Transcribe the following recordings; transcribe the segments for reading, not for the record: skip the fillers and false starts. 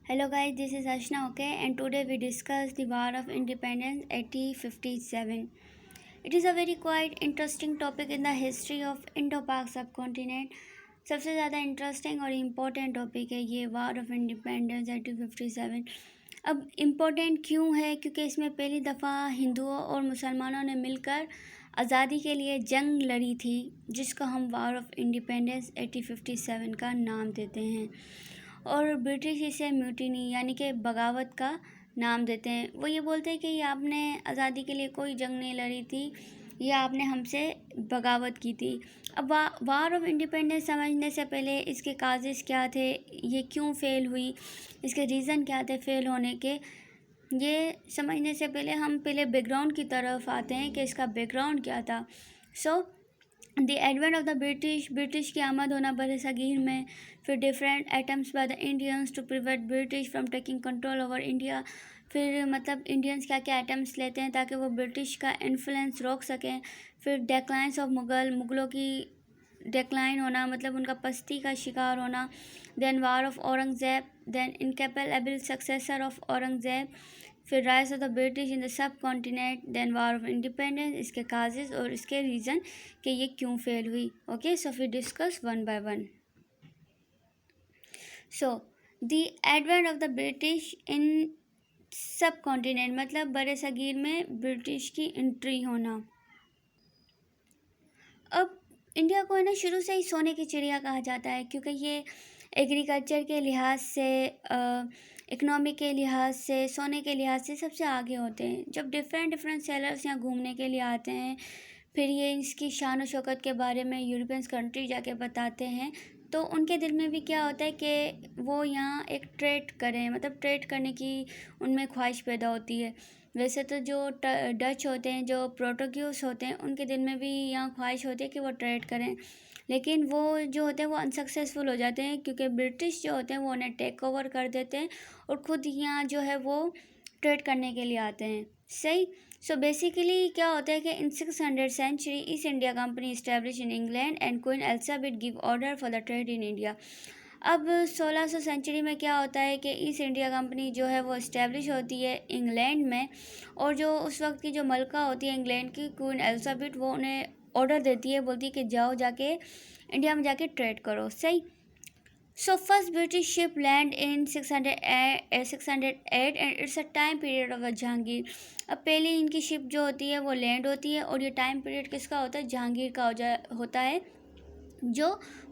Hello guys, this is Ashna, okay, and today we discuss the War of Independence 1857. It is a very quite interesting topic in the history of Indo-Pak subcontinent. सबसे ज़्यादा interesting और important topic है ये वार of independence 1857। अब important क्यों है? क्योंकि इसमें पहली दफ़ा हिंदुओं और मुसलमानों ने मिलकर आज़ादी के लिए जंग लड़ी थी, जिसको हम वार ऑफ इंडिपेंडेंस 1857 का नाम देते हैं। और ब्रिटिश इसे म्यूटिनी यानी कि बगावत का नाम देते हैं। वो ये बोलते हैं कि ये आपने आज़ादी के लिए कोई जंग नहीं लड़ी थी, ये आपने हमसे बगावत की थी। अब वार ऑफ इंडिपेंडेंस समझने से पहले इसके काजेज़ क्या थे, ये क्यों फ़ेल हुई, इसके रीज़न क्या थे फ़ेल होने के, ये समझने से पहले हम पहले बैकग्राउंड की तरफ आते हैं कि इसका बैकग्राउंड क्या था। The advent of the British की आमद होना बरसगीर में, फिर different attempts by the Indians to prevent British from taking control over India. फिर मतलब इंडियंस क्या क्या अटैम्प्ट्स लेते हैं ताकि वो ब्रिटिश का इन्फ्लुएंस रोक सकें। फिर डेक्लाइंस ऑफ मुग़लों की डेक्लाइन होना, मतलब उनका पस्ती का शिकार होना। Then war of Aurangzeb, then incapable successor of Aurangzeb. फिर rise of the British in the subcontinent, then war of independence, इसके काजेज़ और इसके रीज़न कि ये क्यों फेल हुई। ओके, सो फिर discuss one by one. So the advent of the British इन सब कॉन्टिनेंट, मतलब बड़े सगीर में ब्रिटिश की एंट्री होना। अब इंडिया को है ना शुरू से ही सोने की चिड़िया कहा जाता है, क्योंकि ये एग्रीकल्चर के लिहाज से, इकनॉमी के लिहाज से, सोने के लिहाज से सबसे आगे होते हैं। जब डिफरेंट सेलर्स यहाँ घूमने के लिए आते हैं, फिर ये इसकी शान और शौकत के बारे में यूरोपियंस कंट्री जाके बताते हैं, तो उनके दिल में भी क्या होता है कि वो यहाँ एक ट्रेड करें, मतलब ट्रेड करने की उनमें ख्वाहिश पैदा होती है। वैसे तो जो डच होते हैं, जो प्रोटोग्यूस होते हैं, उनके दिल में भी यहाँ ख्वाहिश होती है कि वो ट्रेड करें, लेकिन वो जो होते हैं वो अनसक्सेसफुल हो जाते हैं, क्योंकि ब्रिटिश जो होते हैं वो उन्हें टेक ओवर कर देते हैं और ख़ुद यहाँ जो है वो ट्रेड करने के लिए आते हैं। सही। सो बेसिकली क्या होता है कि in 600 century East India company establish in England and Queen Elizabeth give order for the trade in India. अब 1600 सेंचुरी में क्या होता है कि ईस्ट इंडिया कंपनी जो है वो इस्टेब्लिश होती है इंग्लैंड में, और जो उस वक्त की जो मलका होती है इंग्लैंड की, क्वीन एलिजाबेथ, वो उन्हें ऑर्डर देती है, बोलती है कि जाओ जाके इंडिया में जाके ट्रेड करो। सही। So first British ship land in 608 and it's a time period of Jahangir. अब पहले इनकी शिप जो होती है वो लैंड होती है, और ये टाइम पीरियड किसका होता है? जहांगीर का होता है, जो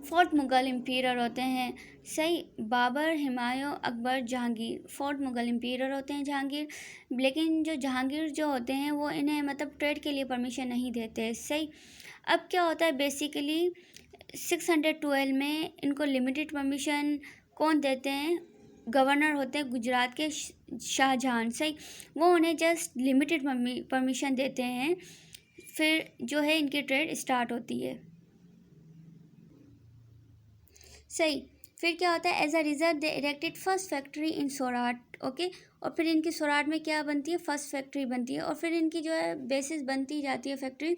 फोर्थ मुग़ल एम्पायर होते हैं। सही। बाबर, हुमायूं, अकबर, जहांगीर, फोर्थ मुग़ल एम्पायर होते हैं जहांगीर। लेकिन जो जहांगीर जो होते हैं वो इन्हें मतलब ट्रेड के लिए परमिशन नहीं देते। सही। अब क्या होता है बेसिकली 612 में इनको लिमिटेड परमिशन कौन देते हैं? गवर्नर होते हैं गुजरात के शाहजहां। सही। वो उन्हें जस्ट लिमिटेड परमिशन देते हैं, फिर जो है इनकी ट्रेड स्टार्ट होती है। सही। फिर क्या होता है? As a result they erected first factory in Surat. Okay, और फिर इनकी सोराट में क्या बनती है? फर्स्ट फैक्ट्री बनती है, और फिर इनकी जो है बेसिस बनती जाती है फैक्ट्री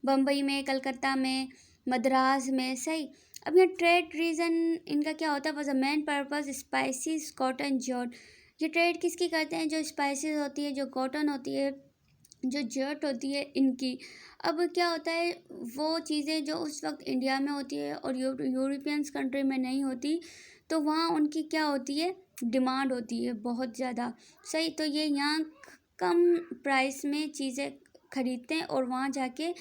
बम्बई में, कलकत्ता में, मद्रास में। सही। अब यहाँ ट्रेड रीज़न इनका क्या होता है? Was a main purpose spices, cotton, jute. ये ट्रेड किसकी करते हैं? जो स्पाइसेस होती है, जो कॉटन होती है, जो जर्ट होती है इनकी। अब क्या होता है, वो चीज़ें जो उस वक्त इंडिया में होती है और यूरोपियंस कंट्री में नहीं होती, तो वहाँ उनकी क्या होती है? डिमांड होती है बहुत ज़्यादा। सही। तो ये यहाँ कम प्राइस में चीज़ें ख़रीदते हैं और वहाँ जाके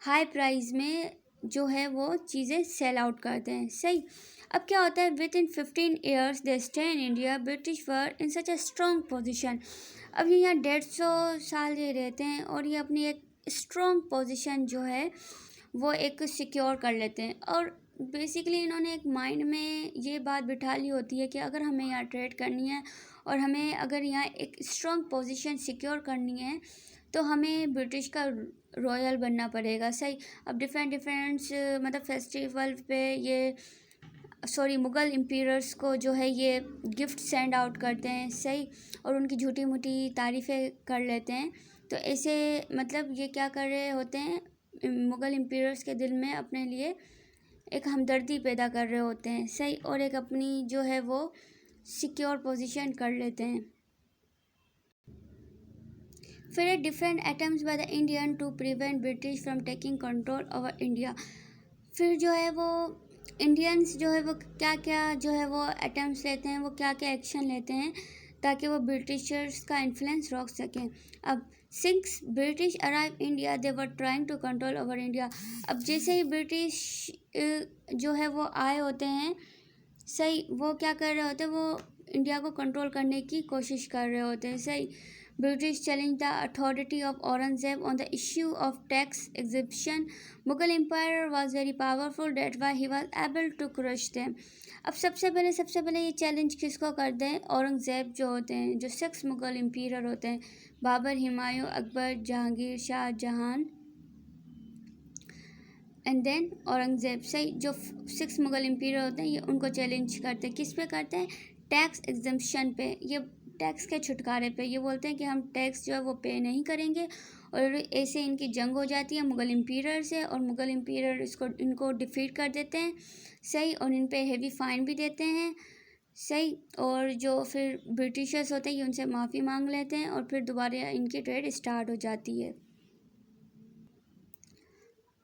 हाई प्राइस में जो है वो चीज़ें सेल आउट करते हैं। सही। अब क्या होता है? With in 15 years they stay in India, British were in such a strong position. अब ये यहाँ 150 साल ये रहते हैं और ये अपनी एक स्ट्रॉन्ग पोजीशन जो है वो एक सिक्योर कर लेते हैं, और बेसिकली इन्होंने एक माइंड में ये बात बिठा ली होती है कि अगर हमें यहाँ ट्रेड करनी है और हमें अगर यहाँ एक स्ट्रॉन्ग पोजीशन सिक्योर करनी है, तो हमें ब्रिटिश का रॉयल बनना पड़ेगा। सही। अब डिफरेंट मतलब फेस्टिवल पे ये मुग़ल एम्पायर्स को जो है ये गिफ्ट सेंड आउट करते हैं। सही। और उनकी झूठी मूठी तारीफ़ें कर लेते हैं। तो ऐसे मतलब ये क्या कर रहे होते हैं? मुग़ल एम्पायर्स के दिल में अपने लिए एक हमदर्दी पैदा कर रहे होते हैं। सही। और एक अपनी जो है वो सिक्योर पोजीशन कर लेते हैं। फिर different attempts by the Indian to prevent British from taking control over India. फिर जो है वो इंडियंस जो है वो क्या क्या जो है वो अटेम्प्ट्स लेते हैं, वो क्या क्या एक्शन लेते हैं ताकि वो ब्रिटिशर्स का इन्फ्लुएंस रोक सकें। अब since British arrive India they were trying to control over India. अब जैसे ही ब्रिटिश जो है वो आए होते हैं, सही, वो क्या कर रहे होते हैं, वो इंडिया को कंट्रोल करने की कोशिश कर रहे होते हैं। सही, British challenged the authority of Aurangzeb on the issue of tax exemption. Mughal Empire was very powerful, that's why he was able to crush them. अब सबसे पहले ये चैलेंज किसको करते हैं? औरंगज़ेब जो होते हैं, जो 6 मुग़ल एम्पायर होते हैं, बाबर, हुमायूं, अकबर, जहांगीर, शाहजहां एंड देन औरंगज़ेब। सही, जो 6 मुग़ल एम्पायर होते हैं ये उनको चैलेंज करते हैं। किस पे करते हैं? टैक्स एग्जम्पशन पे, ये टैक्स के छुटकारे पे। ये बोलते हैं कि हम टैक्स जो है वो पे नहीं करेंगे, और ऐसे इनकी जंग हो जाती है मुग़ल एम्पायर से, और मुग़ल एम्पायर इनको डिफीट कर देते हैं। सही, और इन पे हेवी फाइन भी देते हैं। सही, और जो फिर ब्रिटिशर्स होते हैं ये उनसे माफ़ी मांग लेते हैं, और फिर दोबारा इनकी ट्रेड स्टार्ट हो जाती है।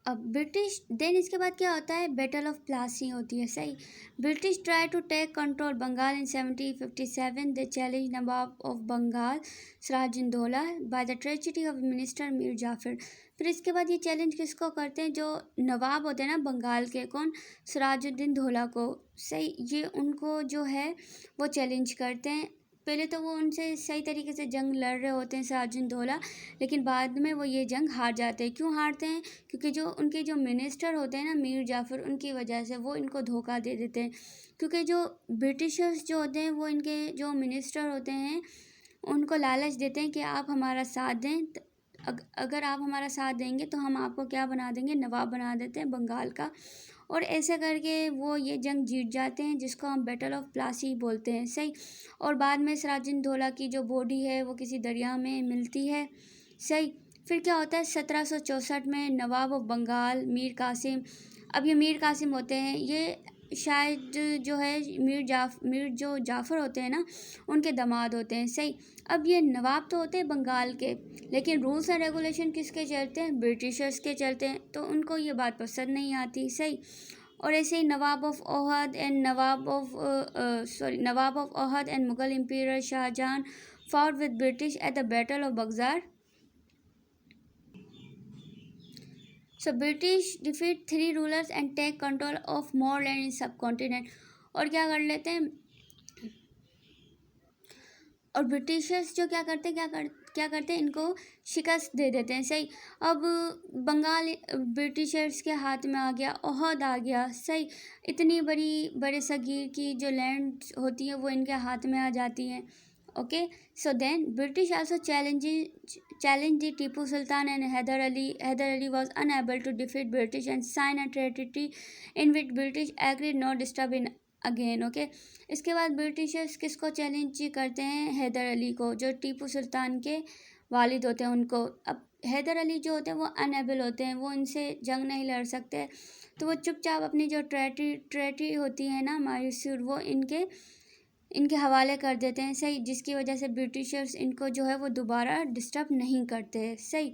अब ब्रिटिश देन इसके बाद क्या होता है? बैटल ऑफ प्लासी होती है। सही, British try to take control Bengal in 1757। They challenge Nawab of Bengal Sirajuddaula by the tragedy of minister Mir Jafar. फिर इसके बाद ये चैलेंज किसको करते हैं? जो नवाब होते हैं ना बंगाल के, कौन? सिराजुद्दीन धौला को। सही, ये उनको जो है वो चैलेंज करते हैं। पहले तो वो उनसे सही तरीके से जंग लड़ रहे होते हैं सिराजुद्दौला, लेकिन बाद में वो ये जंग हार जाते हैं। क्यों हारते हैं? क्योंकि जो उनके जो मिनिस्टर होते हैं ना मीर जाफ़र, उनकी वजह से वो इनको धोखा दे देते हैं। क्योंकि जो ब्रिटिशर्स जो होते हैं वो इनके जो मिनिस्टर होते हैं उनको लालच देते हैं कि आप हमारा साथ दें, अगर आप हमारा साथ देंगे तो हम आपको क्या बना देंगे? नवाब बना देते हैं बंगाल का। और ऐसे करके वो ये जंग जीत जाते हैं, जिसको हम बैटल ऑफ प्लासी बोलते हैं। सही, और बाद में सिराजुद्दौला की जो बॉडी है वो किसी दरिया में मिलती है। सही, फिर क्या होता है? 1764 में नवाब ऑफ बंगाल मीर कासिम। अब ये मीर कासिम होते हैं, ये शायद जो है मीर जो जाफ़र होते हैं ना उनके दामाद होते हैं। सही, अब ये नवाब तो होते हैं बंगाल के, लेकिन रूल्स एंड रेगुलेशन किसके चलते हैं? ब्रिटिशर्स के चलते हैं, तो उनको ये बात पसंद नहीं आती। सही, और ऐसे ही nawab of Oudh and Mughal empire Shahjahan fought with British at the Battle of Buxar. So British defeat 3 rulers and take control of more land in subcontinent. और क्या कर लेते हैं? और ब्रिटिशर्स जो क्या करते हैं? इनको शिकस्त दे देते हैं। सही, अब बंगाल ब्रिटिशर्स के हाथ में आ गया, ओहद आ गया। सही, इतनी बड़े सगीर की जो लैंड होती है वो इनके हाथ में आ जाती है। Okay, so then British also challenged Tipu Sultan and Hyder Ali. Hyder Ali was unable to defeat British and sign a treaty in which British agreed not disturb in again. Okay, इसके बाद Britishers किसको challenge करते हैं? हैदर अली को, जो टीपू सुल्तान के वालिद होते हैं उनको। अब हैदर अली जो होते हैं वो अनएबल होते हैं, वो इनसे जंग नहीं लड़ सकते, तो वो चुपचाप अपनी जो ट्रेटी होती है ना मैसूर, वो इनके हवाले कर देते हैं। सही, जिसकी वजह से ब्रिटिशर्स इनको जो है वो दोबारा डिस्टर्ब नहीं करते। सही,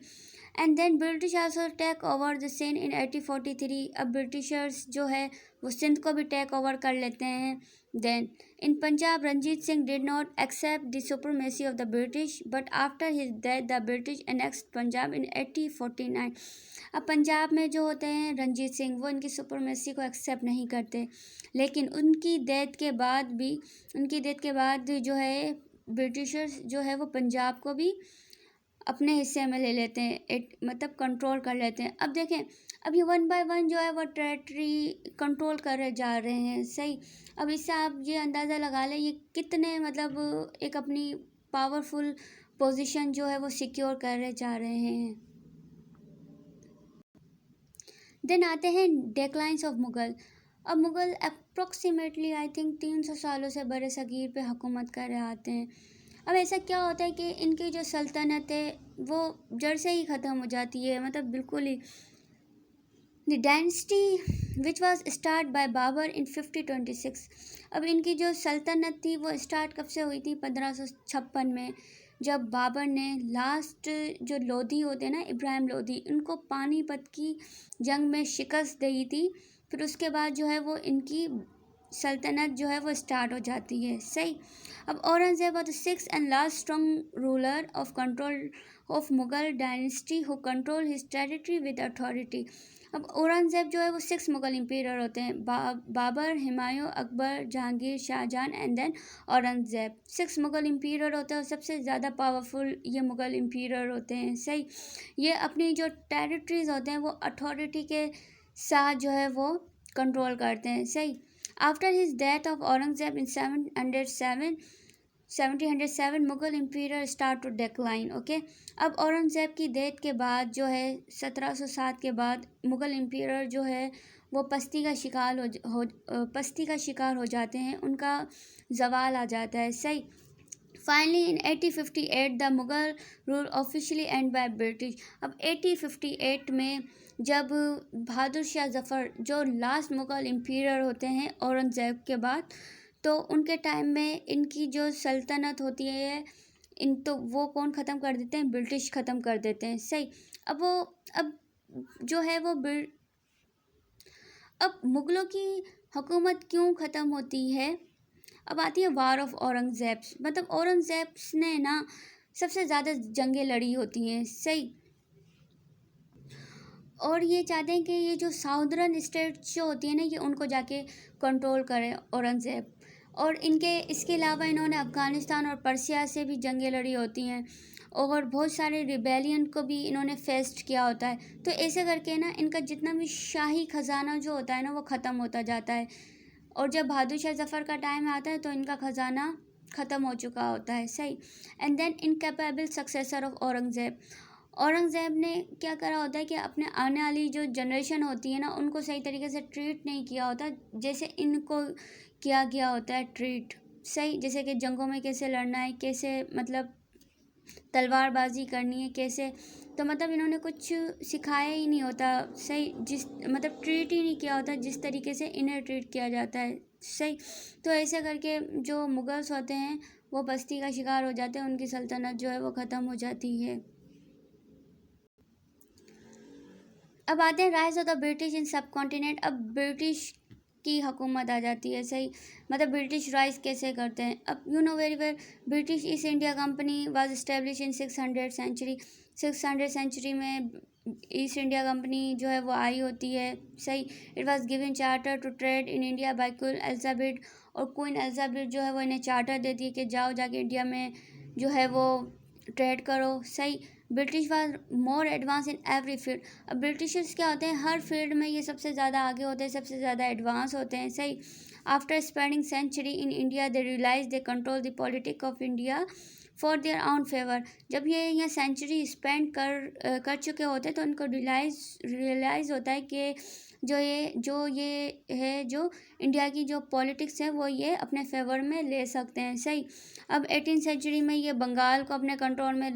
and then British also take over the Sindh in 1843। अब ब्रिटिशर्स जो है वो सिंध को भी टेक ओवर कर लेते हैं। Then in Punjab Ranjit Singh did not accept the supremacy of the British, but after his death the British annexed Punjab in 1849। अब पंजाब में जो होते हैं रंजीत सिंह, वो इनकी सुप्रीमेसी को एक्सेप्ट नहीं करते, लेकिन उनकी डेथ के बाद जो है ब्रिटिशर्स जो है वो पंजाब को भी अपने हिस्से में ले लेते हैं, मतलब कंट्रोल कर लेते हैं। अब देखें, अब ये 1 बाय 1 जो है वो टेरिटरी कंट्रोल कर जा रहे हैं। सही, अब इससे आप ये अंदाज़ा लगा लें ये कितने मतलब एक अपनी पावरफुल पोजीशन जो है वो सिक्योर कर जा रहे हैं। देन आते हैं डेक्लाइंस ऑफ मुग़ल। अब मुग़ल अप्रॉक्सीमेटली आई थिंक 300 सालों से बड़े सगीर पे हुकूमत कर रहे आते हैं। अब ऐसा क्या होता है कि इनकी जो सल्तनत है वो जड़ से ही ख़त्म हो जाती है, मतलब बिल्कुल ही the dynasty which was start by Babur in 5026। अब इनकी जो सल्तनत थी वो स्टार्ट कब से हुई थी? 1556 में, जब बाबर ने लास्ट जो लोधी होते हैं ना, इब्राहिम लोधी, उनको पानीपत की जंग में शिकस्त दी थी। फिर उसके बाद जो है वो इनकी सल्तनत जो है वो स्टार्ट हो जाती है। सही। अब Aurangzeb was the six and last strong ruler of control of Mughal dynasty who control his territory with authority. अब औरंगजेब जो है वो 6 मुगल इम्पीरियर होते हैं, बाबर, हुमायूं, अकबर, जहांगीर, शाहजहां एंड देन औरंगजेब। 6 मुगल इम्पीरियर होते हैं और सबसे ज़्यादा पावरफुल ये मुगल इम्पीरियर होते हैं। सही। ये अपनी जो टेरिटरीज होते हैं वो अथॉरिटी के साथ जो है वो कंट्रोल करते हैं। सही। After his death of Aurangzeb in 1707 Mughal imperial start to decline. Okay. अब औरंगजेब की डेथ के बाद जो है 1707 के बाद मुगल इम्पीरियर जो है वो पस्ती का शिकार हो जाते हैं, उनका जवाल आ जाता है। सही। Finally in 1858 the Mughal rule officially and by British. अब 1858 में जब बहादुर शाह जफ़र जो लास्ट मुगल इम्पीरियर होते हैं औरंगजेब के बाद, तो उनके टाइम में इनकी जो सल्तनत होती है इन तो वो कौन ख़त्म कर देते हैं? ब्रिटिश ख़त्म कर देते हैं। सही। अब जो है वो अब मुग़लों की हुकूमत क्यों ख़त्म होती है? अब आती है वार ऑफ औरंगजेब्स। मतलब औरंगजेब्स ने ना सबसे ज़्यादा जंगें लड़ी होती हैं। सही। और ये चाहते हैं कि ये जो साउदर्न स्टेट्स जो होती है ना, ये उनको जाके कंट्रोल करें औरंगजेब। और इसके अलावा इन्होंने अफ़गानिस्तान और पर्सिया से भी जंगें लड़ी होती हैं और बहुत सारे रिबेलियन को भी इन्होंने फेस्ट किया होता है। तो ऐसे करके ना इनका जितना भी शाही ख़जाना जो होता है ना वो ख़त्म होता जाता है। और जब बहादुर शाह जफ़र का टाइम आता है तो इनका ख़जाना ख़त्म हो चुका होता है। सही। And then incapable successor of Aurangzeb ने क्या करा होता है कि अपने आने वाली जो जनरेशन होती है ना उनको सही तरीके से ट्रीट नहीं किया होता जैसे इनको किया गया होता है ट्रीट। सही। जैसे कि जंगों में कैसे लड़ना है, कैसे मतलब तलवारबाजी करनी है, कैसे, तो मतलब इन्होंने कुछ सिखाया ही नहीं होता। सही। मतलब ट्रीट ही नहीं किया होता जिस तरीके से इन्हें ट्रीट किया जाता है। सही। तो ऐसे करके जो मुगल्स होते हैं वो बस्ती का शिकार हो जाते हैं, उनकी सल्तनत जो है वो ख़त्म हो जाती है। अब आते हैं राइज ऑफ द ब्रिटिश इन सब कॉन्टिनेंट। अब ब्रिटिश की हुकूमत आ जाती है। सही। मतलब ब्रिटिश राइज कैसे करते हैं? अब you know very well, British East India company was establish in 600 century. 600 century में ईस्ट इंडिया कंपनी जो है वो आई होती है। सही। It was given charter to trade in India by Queen Elizabeth. और क्वीन एलिजाबेथ जो है वो इन्हें चार्टर देती है कि जाओ जाके इंडिया में जो है वो ट्रेड करो। सही। British was more advance in every field. अब ब्रिटिशर्स क्या होते हैं, हर फील्ड में ये सबसे ज़्यादा आगे होते हैं, सबसे ज़्यादा एडवांस होते हैं। सही। After spending century in India they realise they control the politic of India for their own favour. जब ये यहाँ सेंचुरी स्पेंड कर चुके होते हैं तो उनको रियलाइज़ होता है कि जो ये है जो इंडिया की जो पॉलिटिक्स है वो ये अपने फेवर में ले सकते हैं। सही। अब 18th सेंचुरी में ये बंगाल को अपने कंट्रोल में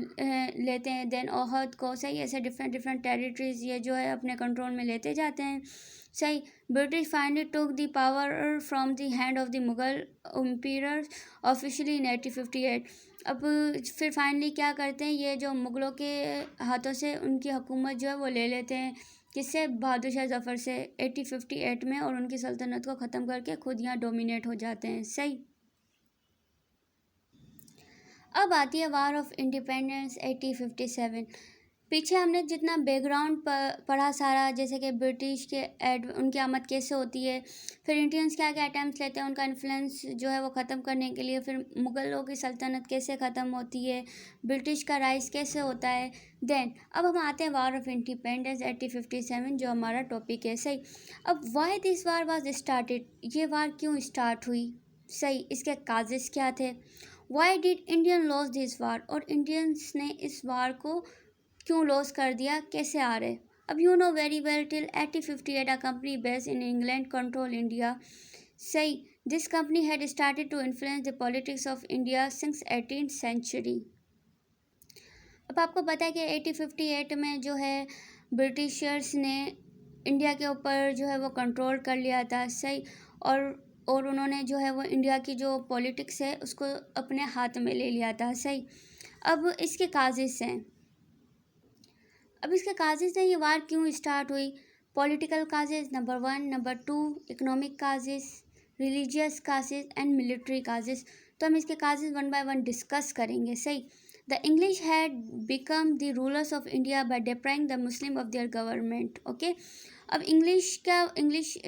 लेते हैं, देन ओहद को। सही। ऐसे डिफरेंट टेरिटरीज ये जो है अपने कंट्रोल में लेते जाते हैं। सही। British finally took the power from the hand of the Mughal empire officially in 1858। अब फिर फाइनली क्या करते हैं, ये जो मुग़लों के हाथों से उनकी हुकूमत जो है वो ले लेते हैं। किससे? बहादुर शाह जफ़र से 1858 में, और उनकी सल्तनत को ख़त्म करके खुद यहाँ डोमिनेट हो जाते हैं। सही। अब आती है वार ऑफ इंडिपेंडेंस 1857। पीछे हमने जितना बैकग्राउंड पढ़ा सारा, जैसे कि ब्रिटिश के उनकी आमद कैसे होती है, फिर इंडियंस क्या क्या अटैम्प्ट लेते हैं उनका इन्फ्लुएंस जो है वो ख़त्म करने के लिए, फिर मुग़लों की सल्तनत कैसे ख़त्म होती है, ब्रिटिश का राइज कैसे होता है। देन अब हम आते हैं वार ऑफ इंडिपेंडेंस 1857 जो हमारा टॉपिक है। सही। अब why this war was started, ये वार क्यों स्टार्ट हुई? सही। इसके काजेस क्या थे? Why did Indian loss this वार, और इंडियंस ने इस वार को क्यों लॉस कर दिया, कैसे आ रहे? अब you know very well till 1858 a company based in England control India. सही। This company had started to influence the politics of India since 18th century. अब आपको पता है कि 1858 में जो है ब्रिटिशर्स ने इंडिया के ऊपर जो है वो कंट्रोल कर लिया था, सही। और उन्होंने जो है वो इंडिया की जो पॉलिटिक्स है उसको अपने हाथ में ले लिया था, सही। अब इसके काजेस हैं, अब इसके काजेस हैं, ये वार क्यों स्टार्ट हुई। Political causes number 1, number 2 economic causes, religious causes and military causes. तो हम इसके causes one by one discuss करेंगे, सही। The English had become the rulers of India by depriving the Muslim of their government, okay. अब English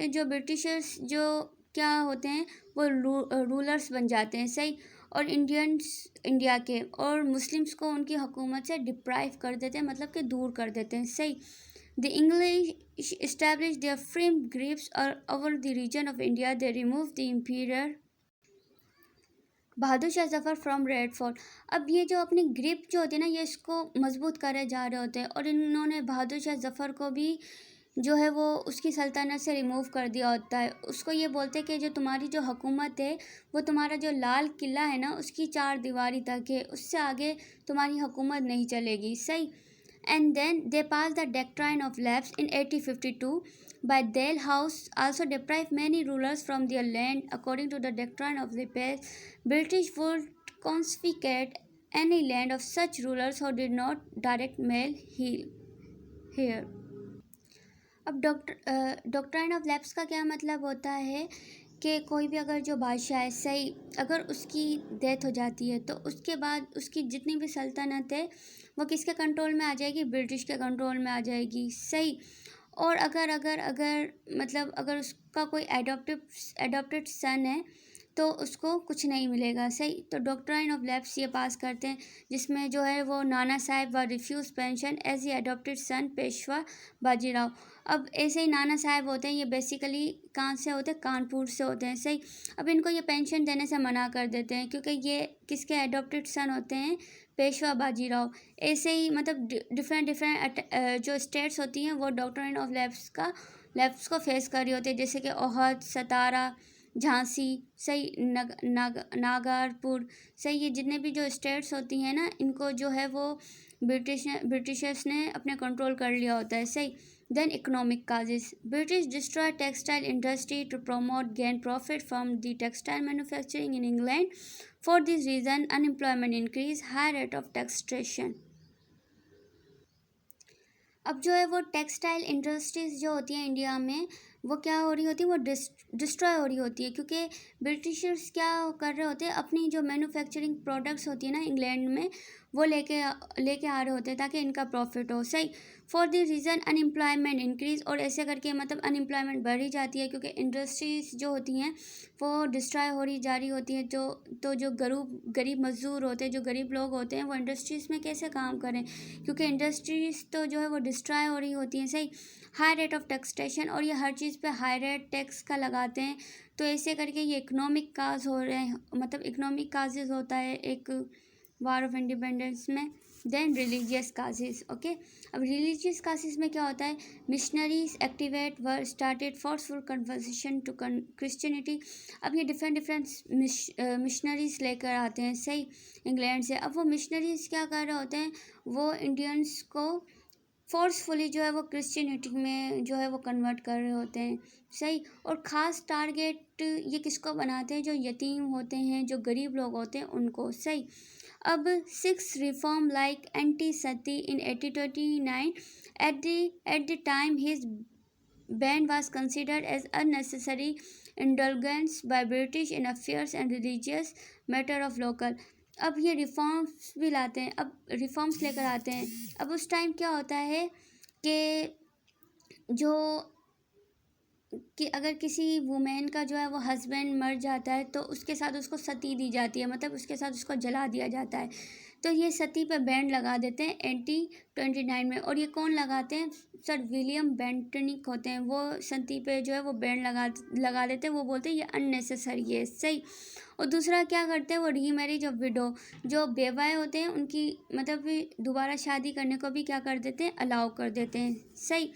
जो Britishers जो क्या होते हैं वो रूलर्स बन जाते हैं, सही। और इंडिया के और मुस्लिम्स को उनकी हुकूमत से डिप्राइव कर देते हैं, मतलब कि दूर कर देते हैं, सही। The English establish their frame grips over the region of India, they remove the emperor Bahadur Shah Zafar from red fort. अब ये जो अपनी ग्रिप जो होती है ना, ये इसको मजबूत करे जा रहे होते हैं, और इन्होंने बहादुर शाह जफ़र को भी जो है वो उसकी सल्तनत से रिमूव कर दिया होता है। उसको ये बोलते हैं कि जो तुम्हारी जो हुकूमत है वो तुम्हारा जो लाल किला है ना उसकी 4 दीवारी तक है, उससे आगे तुम्हारी हुकूमत नहीं चलेगी, सही। And then they passed the Doctrine of Lapse in 1852 by Dalhousie, also deprived many rulers from their land. According to the Doctrine of Lapse, British would confiscate any land of such rulers who did not direct mail here. अब doctrine of lapse का क्या मतलब होता है कि कोई भी अगर जो बादशाह है, सही, अगर उसकी डेथ हो जाती है तो उसके बाद उसकी जितनी भी सल्तनत है वो किसके कंट्रोल में आ जाएगी, ब्रिटिश के कंट्रोल में आ जाएगी, सही। और अगर अगर अगर मतलब अगर उसका कोई एडॉप्टेड सन है तो उसको कुछ नहीं मिलेगा, सही। तो डॉक्ट्राइन ऑफ लैप्स ये पास करते हैं, जिसमें जो है वो Nana Sahib was refuse pension as a adopted son Peshwa Bajirao. अब ऐसे ही नाना साहब होते हैं, ये बेसिकली कहाँ से होते हैं, कानपुर से होते हैं, सही। अब इनको ये पेंशन देने से मना कर देते हैं क्योंकि ये किसके एडॉप्टेड सन होते हैं, पेशवा बाजीराव। ऐसे ही मतलब डिफरेंट जो स्टेट्स होती हैं वो डॉक्ट्राइन ऑफ लैप्स को फेस कर रही होती है, जैसे कि ओहद, सतारा, झांसी, सही, नागरपुर, सही। ये जितने भी जो स्टेट्स होती हैं ना, इनको जो है वो ब्रिटिशर्स ने अपने कंट्रोल कर लिया होता है, सही। Then economic causes. British destroyed textile industry to promote gain profit from the textile manufacturing in England. For this reason, unemployment increased, high rate of taxation. अब जो है वो टेक्सटाइल इंडस्ट्रीज़ जो होती हैं इंडिया में वो क्या हो रही होती है, वो डिस्ट्रॉय हो रही होती है, क्योंकि ब्रिटिशर्स क्या कर रहे होते हैं, अपनी जो मैन्युफैक्चरिंग प्रोडक्ट्स होती है ना इंग्लैंड में वो लेके आ रहे होते हैं ताकि इनका प्रॉफिट हो, सही। For this reason unemployment increase, और ऐसे करके मतलब अनएम्प्लॉयमेंट बढ़ ही जाती है क्योंकि इंडस्ट्रीज़ जो होती हैं वो डिस्ट्रॉय हो रही जा रही होती है। जो गरीब मज़दूर होते हैं, जो गरीब लोग होते हैं, वो इंडस्ट्रीज़ में कैसे काम करें, क्योंकि इंडस्ट्रीज़ तो जो है वो डिस्ट्रॉय हो रही होती हैं, सही। हाई रेट ऑफ टैक्सेशन, और ये हर चीज़ पे हाई रेट टैक्स का लगाते हैं, तो ऐसे करके ये इकोनॉमिक काज हो रहे हैं, मतलब इकोनॉमिक काजेज़ होता है एक वार ऑफ इंडिपेंडेंस में। Then religious causes, okay. अब रिलीजियस काजेज़ में क्या होता है, missionaries activate were started forceful conversation to Christianity. अब ये डिफरेंट मिशनरीज लेकर आते हैं, सही, इंग्लैंड से। अब वो मिशनरीज क्या कर रहे होते हैं, वो इंडियंस को फोर्सफुली जो है वो क्रिश्चियनिटी में जो है वो कन्वर्ट कर रहे होते हैं, सही। और ख़ास टारगेट ये किसको बनाते हैं, जो यतीम होते हैं, जो गरीब लोग होते हैं उनको, सही। अब 6 reform like anti Sati in 1829 at the time his ban was considered as unnecessary indulgence by British in affairs and religious matter of local। अब ये रिफॉर्म्स भी लाते हैं, अब रिफॉर्म्स लेकर आते हैं। अब उस टाइम क्या होता है कि जो कि अगर किसी वुमेन का जो है वो हस्बैंड मर जाता है तो उसके साथ उसको सती दी जाती है, मतलब उसके साथ उसको जला दिया जाता है। तो ये सती पे बैंड लगा देते हैं 1829 में। और ये कौन लगाते हैं, सर विलियम बेंटनिक होते हैं, वो सती पे जो है वो बैंड लगा देते हैं। वो बोलते हैं ये अननेसेसरी है, सही। और दूसरा क्या करते हैं, वो रीमैरिज ऑफ विडो, जो बेवाएँ होते हैं उनकी मतलब दोबारा शादी करने को भी क्या कर देते हैं, अलाउ कर देते हैं, सही।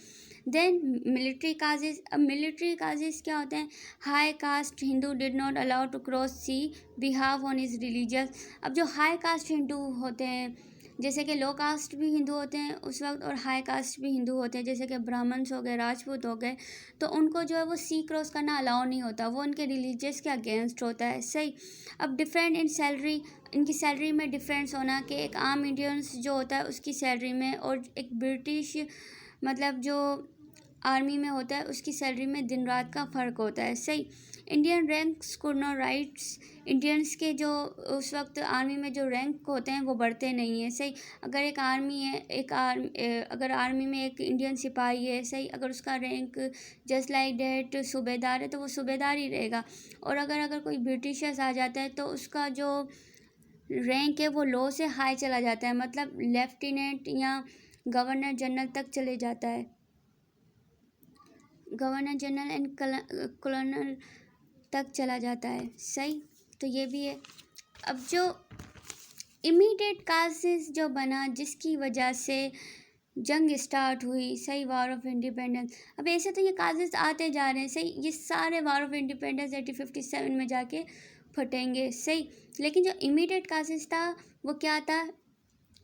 Then military causes. अब मिलिट्री काजेज़ क्या होते हैं, high caste Hindu did not allow to cross sea behave on his religious. अब जो हाई कास्ट हिंदू होते हैं जैसे कि लो कास्ट भी हिंदू होते हैं उस वक्त और हाई कास्ट भी हिंदू होते हैं, जैसे कि ब्राह्मण्स हो गए, राजपूत हो गए, तो उनको जो है वो सी क्रॉस करना अलाउ नहीं होता, वो उनके रिलीजियस के अगेंस्ट होता है। सही। अब डिफरेंट इन सैलरी, इनकी सैलरी में डिफरेंस होना कि एक आम इंडियंस जो होता है उसकी सैलरी में और एक ब्रिटिश मतलब जो आर्मी में होता है उसकी सैलरी में दिन रात का फ़र्क होता है। सही। Indian ranks could not rights, Indians के जो उस वक्त आर्मी में जो रैंक होते हैं वो बढ़ते नहीं हैं। सही। अगर एक आर्मी है, अगर आर्मी में एक इंडियन सिपाही है, सही, अगर उसका रैंक जस्ट लाइक डेट सूबेदार है तो वो सूबेदार ही रहेगा। और अगर कोई ब्रिटिशर्स आ जाता है तो उसका जो रैंक है वो लो से हाई चला जाता है, मतलब लेफ्टिनेंट या गवर्नर जनरल तक चले जाता है, गवर्नर जनरल एंड कॉलोनल तक चला जाता है। सही। तो ये भी है। अब जो इमीडिएट काजेस जो बना जिसकी वजह से जंग स्टार्ट हुई, सही, वार ऑफ इंडिपेंडेंस। अब ऐसे तो ये काजेस आते जा रहे हैं, सही, ये सारे वार ऑफ इंडिपेंडेंस 1857 में जाके फटेंगे। सही। लेकिन जो इमीडिएट काजेस था वो क्या था?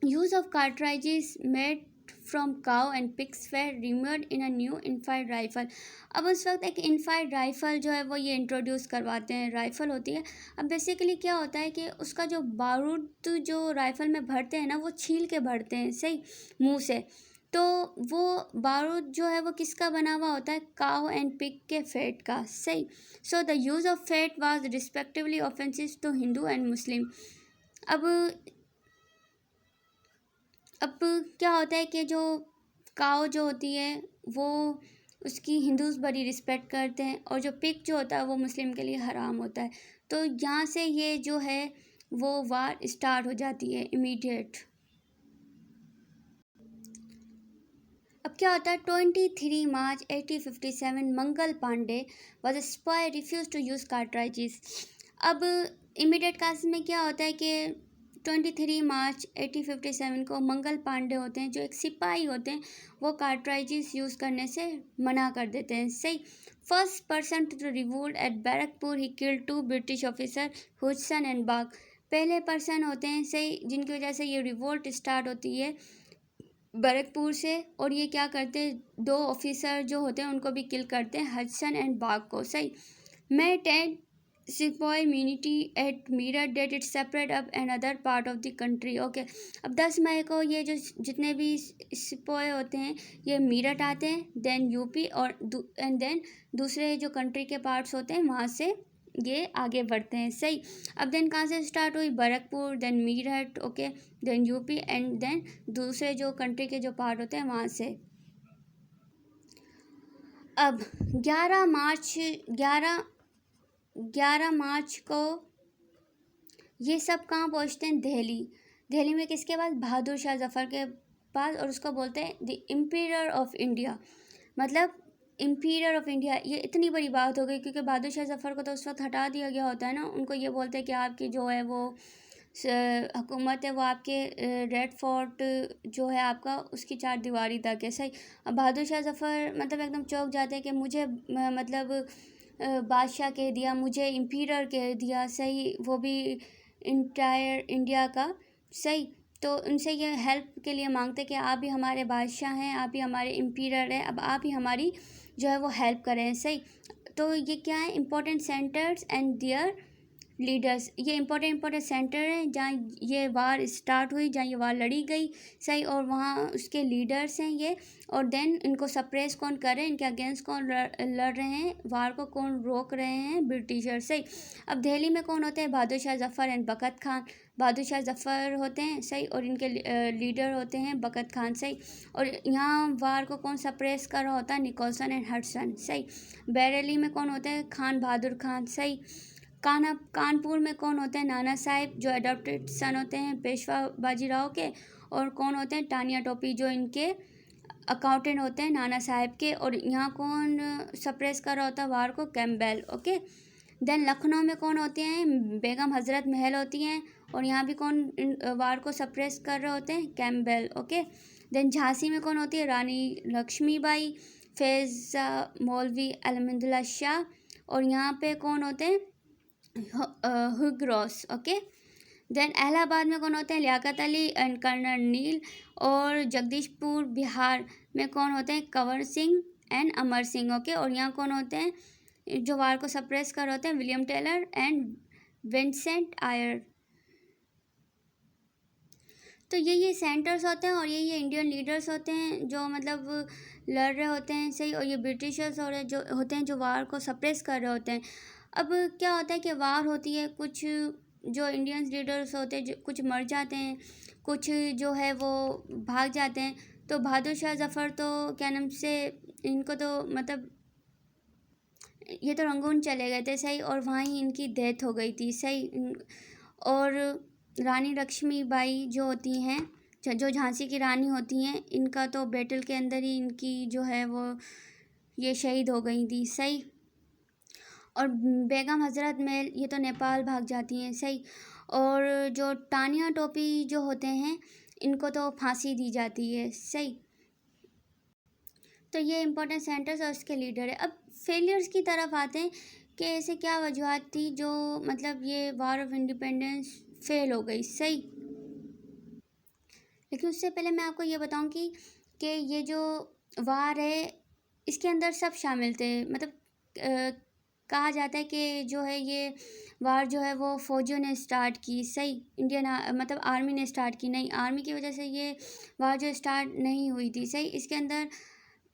Use of cartridges made from cow and pigs were rumoured in a new Enfield rifle. अब उस वक्त एक इनफाइड राइफल जो है वो ये इंट्रोड्यूस करवाते हैं, राइफल होती है। अब बेसिकली क्या होता है कि उसका जो बारूद जो राइफल में भरते हैं ना वो छील के भरते हैं, सही, मुंह से। तो वो बारूद जो है वो किसका बना हुआ होता है? काउ एंड पिग के फैट का। सही। So the use of fat was respectively offensive to Hindu and Muslim. अब क्या होता है कि जो काऊ जो होती है वो उसकी हिंदूज़ बड़ी रिस्पेक्ट करते हैं और जो पिग जो होता है वो मुस्लिम के लिए हराम होता है। तो यहाँ से ये जो है वो वार स्टार्ट हो जाती है इमीडिएट। अब क्या होता है? 23 March 1857 Mangal Pandey was a sepoy refuse to use cartridges. अब इमीडिएट कास्ट में क्या होता है कि 23 मार्च 1857 को मंगल पांडे होते हैं जो एक सिपाही होते हैं, वो कार्ट्राइजेस यूज़ करने से मना कर देते हैं। सही। First person to revolt at Barrackpore, he killed 2 British officer Hewson and Baugh. पहले पर्सन होते हैं, सही, जिनकी वजह से ये रिवोल्ट स्टार्ट होती है बैरकपुर से, और ये क्या करते हैं, 2 ऑफिसर जो होते हैं उनको भी किल करते हैं, हडसन एंड बाग को। सही। मैं 10 sipahi immunity at Meerut that it separate up another part of the country. Okay. अब 10 मई को ये जो जितने भी सिपाही होते हैं ये मीरठ आते हैं, देन यूपी और एंड देन दूसरे जो कंट्री के पार्ट्स होते हैं वहाँ से ये आगे बढ़ते हैं। सही। अब देन कहाँ से स्टार्ट हुई? Barrackpore, then Meerut, okay, then UP and then दूसरे जो कंट्री के जो पार्ट होते हैं वहाँ से। अब 11 मार्च को ये सब कहाँ पहुँचते हैं? दिल्ली। दिल्ली में किसके पास? बहादुर शाह जफ़र के पास, और उसको बोलते हैं द एम्परर ऑफ इंडिया, मतलब एम्परर ऑफ इंडिया। ये इतनी बड़ी बात हो गई क्योंकि बहादुर शाह जफ़र को तो उस वक्त हटा दिया गया होता है ना, उनको ये बोलते हैं कि आपकी जो है वो हुकूमत है वो आपके रेड फोर्ट जो है आपका उसकी 4 दीवारी तक है। सही। अब बहादुर शाह जफ़र मतलब एकदम चौंक जाते हैं कि मुझे मतलब बादशाह कह दिया, मुझे एम्परर कह दिया, सही, वो भी इंटायर इंडिया का। सही। तो उनसे ये हेल्प के लिए मांगते कि आप भी हमारे बादशाह हैं, आप भी हमारे एम्परर हैं, अब आप ही हमारी जो है वो हेल्प करें। सही। तो ये क्या है? Important centres and there leaders. ये इंपॉर्टेंट सेंटर हैं जहाँ ये वार स्टार्ट हुई, जहाँ ये वार लड़ी गई। सही। और वहाँ उसके लीडर्स हैं ये, और देन इनको सप्रेस कौन कर रहे हैं, इनके अगेंस्ट कौन लड़ रहे हैं, वार को कौन रोक रहे हैं? ब्रिटिशर। सही। अब दिल्ली में कौन होते हैं? बहादुर शाह जफ़र एंड बकत खान। बहादुर शाह जफ़र होते हैं, सही, और इनके लीडर होते हैं बकत खान। सही। और यहाँ वार को कौन सप्रेस कर रहा होता है? Nicholson and Hudson. सही। बरेली में कौन होते हैं? खान बहादुर खान। सही। कानपुर में कौन होते हैं? नाना साहिब, जो अडॉप्टेड सन होते हैं पेशवा बाजीराव के, और कौन होते हैं? टानिया टोपी, जो इनके अकाउंटेंट होते हैं नाना साहिब के। और यहाँ कौन सप्रेस कर रहा होता है वार को? कैम्पबेल। ओके। देन लखनऊ में कौन होते हैं? बेगम हजरत महल होती हैं, और यहाँ भी कौन वार को सप्रेस कर रहे होते हैं? कैम्पबेल। ओके। देन झांसी में कौन होती है? रानी लक्ष्मीबाई, फैज़ा मौलवी अलमदुल्ला शाह, और यहाँ पे कौन होते हैं? हुग्रॉस। ओके। देन इलाहाबाद में कौन होते हैं, लियाकत अली एंड कर्नल नील। और जगदीशपुर बिहार में कौन होते हैं, कंवर सिंह एंड अमर सिंह। ओके, और यहाँ कौन होते हैं जो वार को सप्रेस कर होते हैं, William Taylor and Vincent Eyre. तो ये सेंटर्स होते हैं और ये इंडियन लीडर्स होते हैं जो मतलब लड़ रहे होते हैं, सही। और ये ब्रिटिशर्स और जो होते हैं जो वार को सप्रेस कर रहे होते हैं। अब क्या होता है कि वार होती है, कुछ जो इंडियंस लीडर्स होते हैं जो कुछ मर जाते हैं, कुछ जो है वो भाग जाते हैं। तो बहादुर शाह जफ़र तो क्या नाम से, इनको तो मतलब ये तो रंगून चले गए थे, सही। और वहाँ ही इनकी डेथ हो गई थी, सही। और रानी लक्ष्मीबाई जो होती हैं, जो झांसी की रानी होती हैं, इनका तो बैटल के अंदर ही इनकी जो है वो ये शहीद हो गई थी, सही। और बेगम हज़रत महल ये तो नेपाल भाग जाती हैं, सही। और जो तानिया टोपी जो होते हैं, इनको तो फांसी दी जाती है, सही। तो ये इंपॉर्टेंट सेंटर्स और उसके लीडर है। अब फेलियर्स की तरफ आते हैं कि ऐसे क्या वजूहत थी जो मतलब ये वार ऑफ इंडिपेंडेंस फेल हो गई, सही। लेकिन उससे पहले मैं आपको ये बताऊं कि ये जो वार है इसके अंदर सब शामिल थे। मतलब कहा जाता है कि जो है ये वार जो है वो फौजियों ने स्टार्ट की, सही। इंडियन मतलब आर्मी ने स्टार्ट की नहीं, आर्मी की वजह से ये वार जो स्टार्ट नहीं हुई थी, सही। इसके अंदर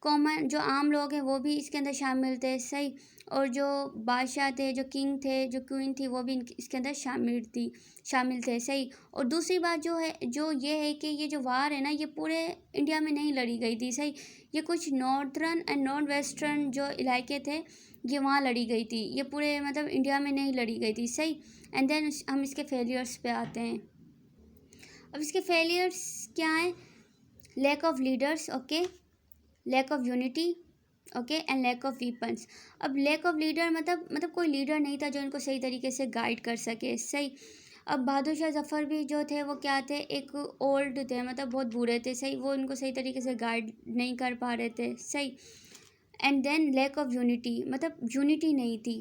कॉमन जो आम लोग हैं वो भी इसके अंदर शामिल थे, सही। और जो बादशाह थे, जो किंग थे, जो क्वीन थी, वो भी इसके अंदर शामिल थे, सही। और दूसरी बात जो है जो ये है कि ये जो वार है ना, ये पूरे इंडिया में नहीं लड़ी गई थी, सही। ये कुछ नॉर्थर्न एंड नॉर्थ वेस्टर्न जो इलाके थे ये वहाँ लड़ी गई थी, ये पूरे मतलब इंडिया में नहीं लड़ी गई थी, सही। एंड देन हम इसके फेलियर्स पे आते हैं। अब इसके फेलियर्स क्या हैं, lack of leaders, okay, lack of unity, okay, and lack of weapons. अब लैक ऑफ लीडर मतलब कोई लीडर नहीं था जो इनको सही तरीके से गाइड कर सके, सही। अब बहादुर शाह जफ़र भी जो थे वो क्या थे, एक ओल्ड थे, मतलब बहुत बूढ़े थे, सही। वो इनको सही तरीके से गाइड नहीं कर पा रहे थे, सही। And then lack of unity, मतलब यूनिटी नहीं थी,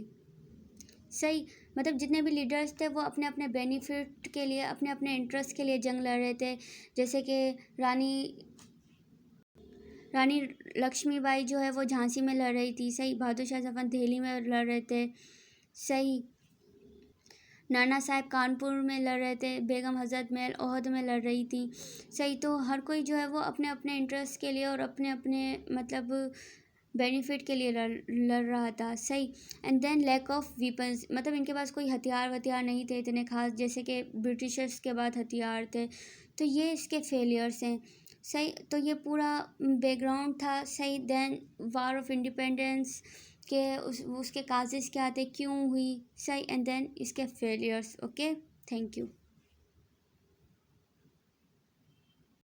सही। मतलब जितने भी लीडर्स थे वो अपने अपने बेनिफिट के लिए, अपने अपने इंटरेस्ट के लिए जंग लड़ रहे थे। जैसे कि रानी लक्ष्मीबाई जो है वो झांसी में लड़ रही थी, सही। बहादुर शाह जफ़र दिल्ली में लड़ रहे थे, सही। नाना साहब कानपुर में लड़ रहे थे, बेगम हज़रत महल ओहद में लड़ रही थी, सही। तो हर कोई जो है वो अपने अपने इंटरेस्ट के लिए और अपने अपने मतलब बेनिफिट के लिए लड़ रहा था, सही। And then lack of weapons, मतलब इनके पास कोई हथियार नहीं थे इतने खास, जैसे कि ब्रिटिशर्स के बाद हथियार थे। तो ये इसके फेलियर्स हैं, सही। तो ये पूरा बैकग्राउंड था, सही। देन वार ऑफ इंडिपेंडेंस के उसके काजेज़ क्या थे, क्यों हुई, सही। एंड देन इसके फेलियर्स, ओके। Thank you.